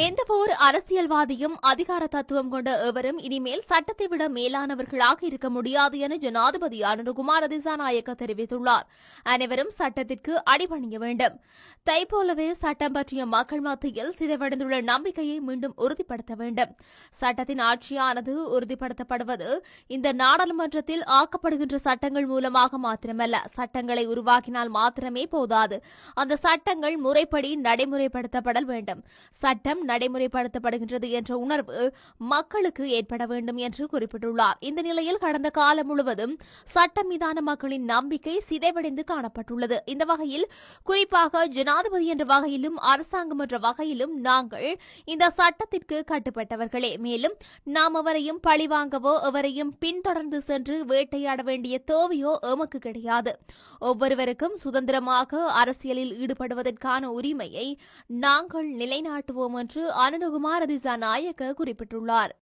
எந்தவோர் அரசியல்வாதியும் அதிகார தத்துவம் கொண்ட எவரும் இனிமேல் சட்டத்தை விட மேலானவர்களாக இருக்க முடியாது என ஜனாதிபதி அனுரகுமார திசாநாயக்க தெரிவித்துள்ளார். அனைவரும் சட்டத்திற்கு அடிபணிய வேண்டும். தைப்போலவே சட்டம் பற்றிய மக்கள் மத்தியில் சிதைவடைந்துள்ள நம்பிக்கையை மீண்டும் உறுதிப்படுத்த வேண்டும். சட்டத்தின் ஆட்சியானது உறுதிப்படுத்தப்படுவது இந்த நாடாளுமன்றத்தில் ஆக்கப்படுகின்ற சட்டங்கள் மூலமாக மாத்திரமல்ல, சட்டங்களை உருவாக்கினால் மாத்திரமே போதாது. அந்த சட்டங்கள் முறைப்படி நடைமுறைப்படுத்தப்படல் வேண்டும். சட்டம் நடைமுறைப்படுத்தப்படுகின்றது என்ற உணர்வு மக்களுக்கு ஏற்பட வேண்டும் என்று குறிப்பிட்டுள்ளார். இந்த நிலையில் கடந்த காலம் முழுவதும் சட்டம் மீதான மக்களின் நம்பிக்கை சிதைவடைந்து காணப்பட்டுள்ளது. இந்த வகையில் குறிப்பாக ஜனாதிபதி என்ற வகையிலும் அரசாங்கம் என்ற வகையிலும் நாங்கள் இந்த சட்டத்திற்கு கட்டுப்பட்டவர்களே. மேலும் நாம் எவரையும் பழிவாங்கவோ எவரையும் பின்தொடர்ந்து சென்று வேட்டையாட வேண்டிய தேவையோ எமக்கு கிடையாது. ஒவ்வொருவருக்கும் சுதந்திரமாக அரசியலில் ஈடுபடுவதற்கான உரிமையை நாங்கள் நிலைநாட்டுவோம் என்று அனுரகுமார திசாநாயக்க குறிப்பிட்டுள்ளார்.